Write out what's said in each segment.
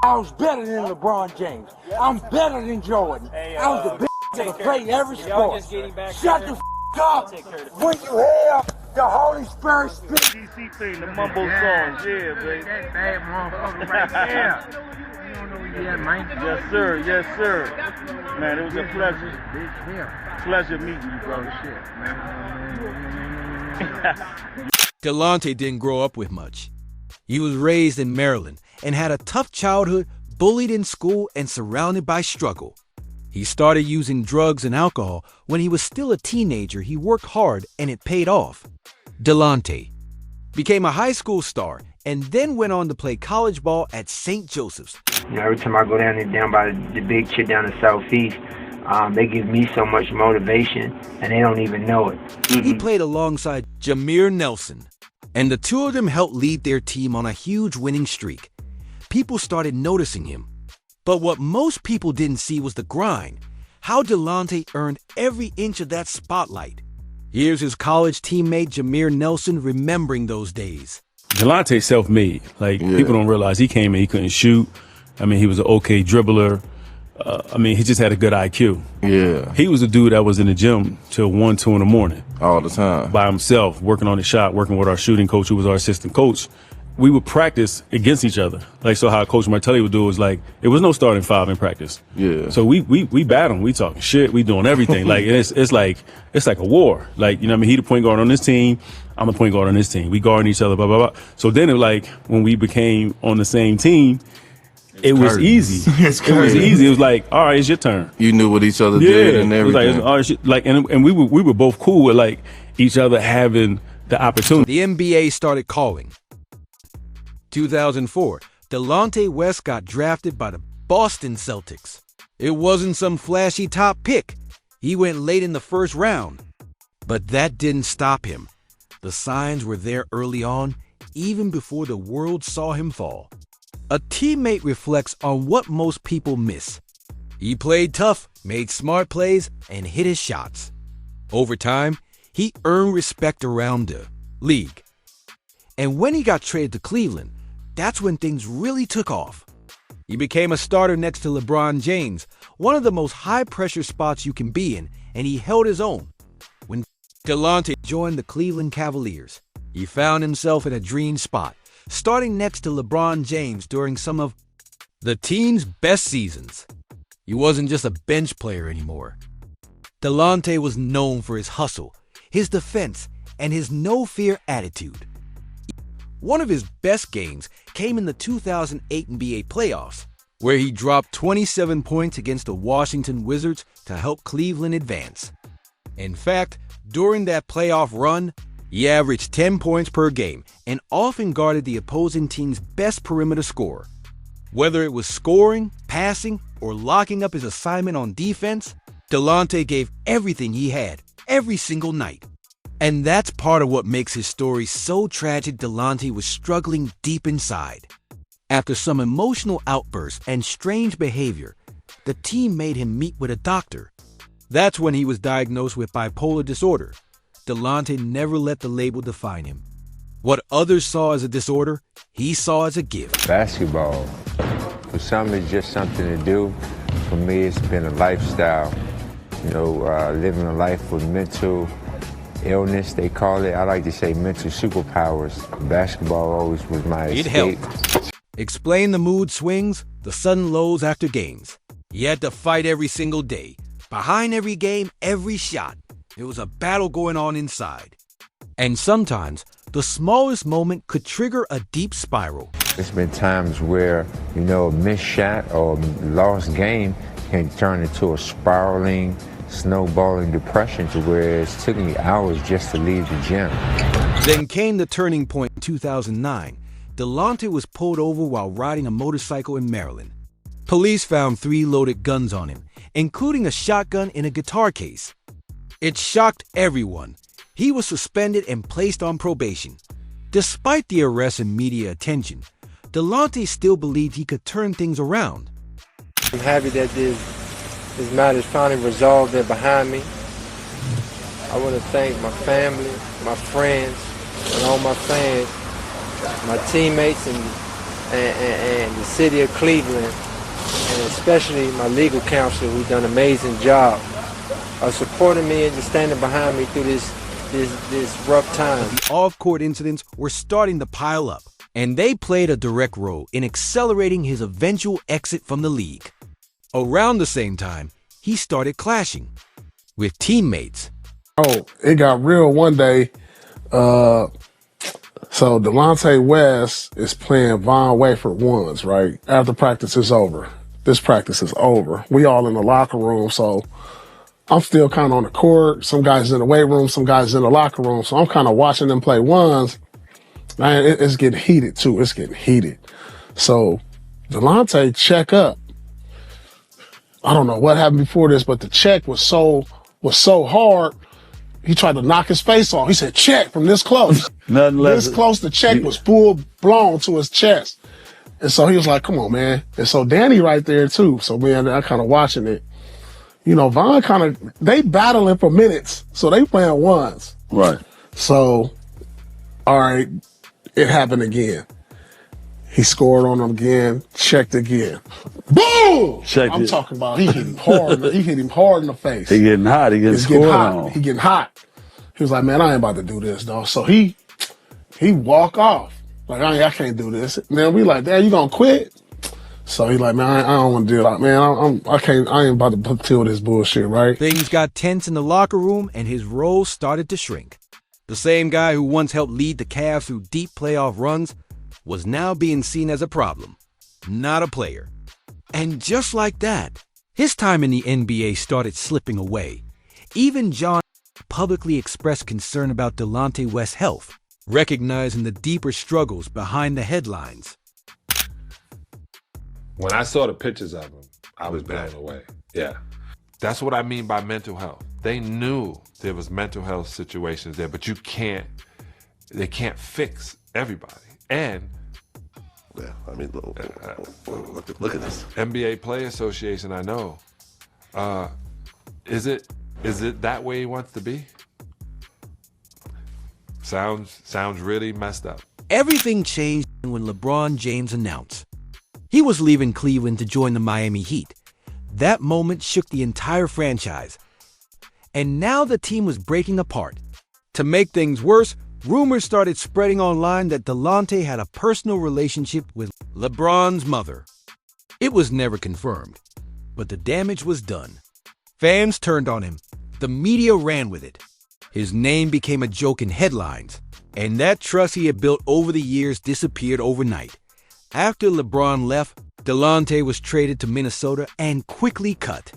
I was better than LeBron James. I'm better than Jordan. I was the best to play every sport. Shut the up when you have the Holy Spirit speak. DC thing, the mumble songs, yeah, baby. That bad motherfucker right there. You don't know who you at, man. Yes, sir. Yes, sir. Man, it was a pleasure. Pleasure meeting you, bro. Delonte didn't grow up with much. He was raised in Maryland and had a tough childhood, bullied in school and surrounded by struggle. He started using drugs and alcohol when he was still a teenager. He worked hard and it paid off. Delonte became a high school star and then went on to play college ball at St. Joseph's. You know, every time I go down by the big shit down the southeast, they give me so much motivation and they don't even know it. He played alongside Jameer Nelson, and the two of them helped lead their team on a huge winning streak. People started noticing him. But what most people didn't see was the grind, how Delonte earned every inch of that spotlight. Here's his college teammate Jameer Nelson remembering those days. Delonte self-made. People don't realize he came in, he couldn't shoot. I mean, he was an okay dribbler. He just had a good IQ. Yeah. He was a dude that was in the gym till 1, 2 in the morning. All the time. By himself, working on the shot, working with our shooting coach, who was our assistant coach. We would practice against each other. So how Coach Martelli would do was it was no starting five in practice. Yeah. So we battle. We talking shit. We doing everything. It's like a war. He the point guard on this team. I'm the point guard on this team. We guarding each other. Blah blah blah. So then when we became on the same team, it was easy. It was easy. It was like, all right, it's your turn. You knew what each other did and everything. It was and we were both cool with each other having the opportunity. The NBA started calling. 2004, Delonte West got drafted by the Boston Celtics. It wasn't some flashy top pick. He went late in the first round. But that didn't stop him. The signs were there early on, even before the world saw him fall. A teammate reflects on what most people miss. He played tough, made smart plays, and hit his shots. Over time, he earned respect around the league. And when he got traded to Cleveland, that's when things really took off. He became a starter next to LeBron James, one of the most high-pressure spots you can be in, and he held his own. When Delonte joined the Cleveland Cavaliers, he found himself in a dream spot, starting next to LeBron James during some of the team's best seasons. He wasn't just a bench player anymore. Delonte was known for his hustle, his defense, and his no-fear attitude. One of his best games came in the 2008 NBA playoffs, where he dropped 27 points against the Washington Wizards to help Cleveland advance. In fact, during that playoff run, he averaged 10 points per game and often guarded the opposing team's best perimeter scorer. Whether it was scoring, passing, or locking up his assignment on defense, Delonte gave everything he had, every single night. And that's part of what makes his story so tragic. Delonte was struggling deep inside. After some emotional outbursts and strange behavior, the team made him meet with a doctor. That's when he was diagnosed with bipolar disorder. Delonte never let the label define him. What others saw as a disorder, he saw as a gift. Basketball, for some it's just something to do. For me, it's been a lifestyle. Living a life with mental illness, they call it. I like to say mental superpowers. Basketball always was my escape. It helped. Explain the mood swings, the sudden lows after games. He had to fight every single day. Behind every game, every shot, there was a battle going on inside. And sometimes, the smallest moment could trigger a deep spiral. There's been times where, a missed shot or lost game can turn into a spiraling, snowballing depression to where it took me hours just to leave the gym. Then came the turning point in 2009. Delonte was pulled over while riding a motorcycle in Maryland. Police found 3 loaded guns on him, including a shotgun in a guitar case. It shocked everyone. He was suspended and placed on probation. Despite the arrest and media attention, Delonte still believed he could turn things around. I'm happy that this matter is finally resolved and behind me. I want to thank my family, my friends, and all my fans, my teammates, and the city of Cleveland, and especially my legal counsel, who's done an amazing job of supporting me and just standing behind me through this rough time. The off-court incidents were starting to pile up, and they played a direct role in accelerating his eventual exit from the league. Around the same time, he started clashing with teammates. Oh, it got real one day. So Delonte West is playing Von Wayford ones, right? After practice is over. This practice is over. We all in the locker room, so I'm still kind of on the court. Some guys in the weight room, some guys in the locker room. So I'm kind of watching them play ones. Man, it's getting heated too. It's getting heated. So Delonte check up. I don't know what happened before this, but the check was so hard. He tried to knock his face off. He said, check from this close. Nothing less. This close, the check was full blown to his chest. And so he was like, come on, man. And so Danny right there too. So man, I kind of watching it. You know, Von they battling for minutes. So they playing ones. Right. So, all right, it happened again. He scored on him again, checked again. Boom! I'm talking about he hit him hard. He hit him hard in the face. He getting hot. He getting scored on. He getting hot. He was like, man, I ain't about to do this, dog. So he walk off. Like, I can't do this. And then we like, Dad, you gonna quit? So he like, man, I don't want to do it. Man, I ain't about to deal with this bullshit, right? Things got tense in the locker room, and his role started to shrink. The same guy who once helped lead the Cavs through deep playoff runs was now being seen as a problem, not a player. And just like that, his time in the NBA started slipping away. Even John publicly expressed concern about Delonte West's health, recognizing the deeper struggles behind the headlines. When I saw the pictures of him, I was blown away. Yeah. That's what I mean by mental health. They knew there was mental health situations there, but they can't fix everybody. And yeah, I mean, look at this. NBA Player Association, I know. Is it that way he wants to be? Sounds really messed up. Everything changed when LeBron James announced he was leaving Cleveland to join the Miami Heat. That moment shook the entire franchise. And now the team was breaking apart. To make things worse, rumors started spreading online that Delonte had a personal relationship with LeBron's mother. It was never confirmed, but the damage was done. Fans turned on him. The media ran with it. His name became a joke in headlines, and that trust he had built over the years disappeared overnight. After LeBron left, Delonte was traded to Minnesota and quickly cut.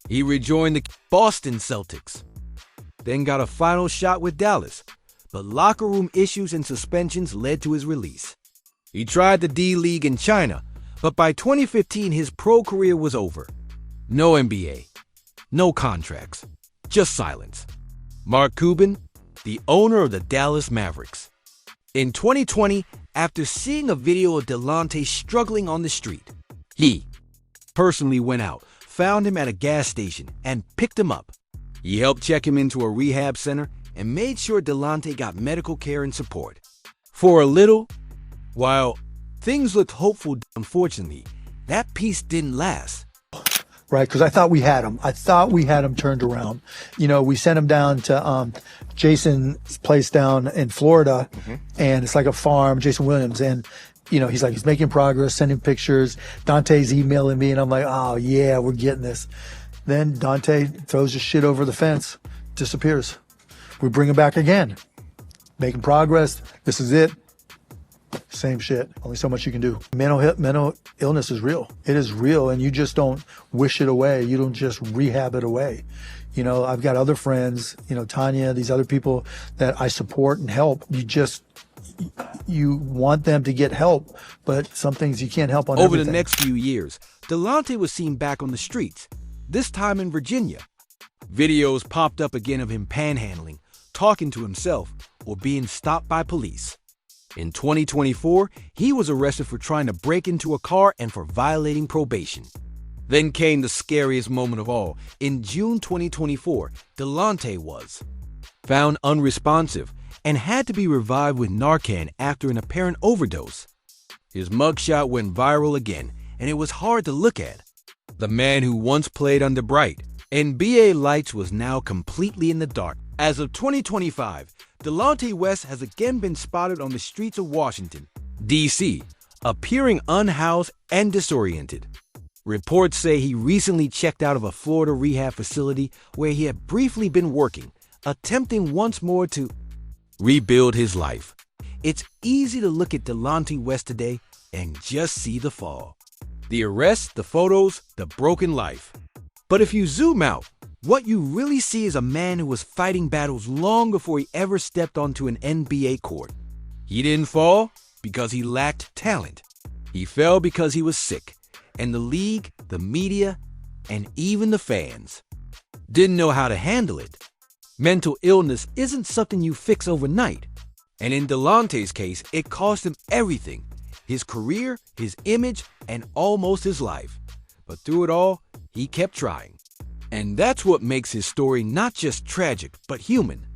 He rejoined the Boston Celtics, then got a final shot with Dallas, but locker room issues and suspensions led to his release. He tried the D-League in China, but by 2015 his pro career was over. No NBA, no contracts, just silence. Mark Cuban, the owner of the Dallas Mavericks. In 2020, after seeing a video of Delonte struggling on the street, he personally went out, found him at a gas station, and picked him up. He helped check him into a rehab center and made sure Delonte got medical care and support. For a little, while things looked hopeful, unfortunately, that peace didn't last. Right, because I thought we had him. I thought we had him turned around. You know, we sent him down to Jason's place down in Florida, and it's like a farm, Jason Williams, and you know, he's making progress, sending pictures. Dante's emailing me, and I'm like, oh yeah, we're getting this. Then Dante throws his shit over the fence, disappears. We bring him back again, making progress. This is it. Same shit. Only so much you can do. Mental illness is real. It is real, and you just don't wish it away. You don't just rehab it away. You know, I've got other friends, you know, Tanya, these other people that I support and help. You want them to get help, but some things you can't help on Over everything. the next few years, Delonte was seen back on the streets, this time in Virginia. Videos popped up again of him panhandling, talking to himself, or being stopped by police. In 2024, he was arrested for trying to break into a car and for violating probation. Then came the scariest moment of all. In June 2024, Delonte was found unresponsive and had to be revived with Narcan after an apparent overdose. His mugshot went viral again, and it was hard to look at. The man who once played under bright NBA lights was now completely in the dark. As of 2025, Delonte West has again been spotted on the streets of Washington, D.C., appearing unhoused and disoriented. Reports say he recently checked out of a Florida rehab facility where he had briefly been working, attempting once more to rebuild his life. It's easy to look at Delonte West today and just see the fall. The arrest, the photos, the broken life. But if you zoom out, what you really see is a man who was fighting battles long before he ever stepped onto an NBA court. He didn't fall because he lacked talent. He fell because he was sick, and the league, the media, and even the fans didn't know how to handle it. Mental illness isn't something you fix overnight. And in Delonte's case, it cost him everything: his career, his image, and almost his life. But through it all, he kept trying. And that's what makes his story not just tragic, but human.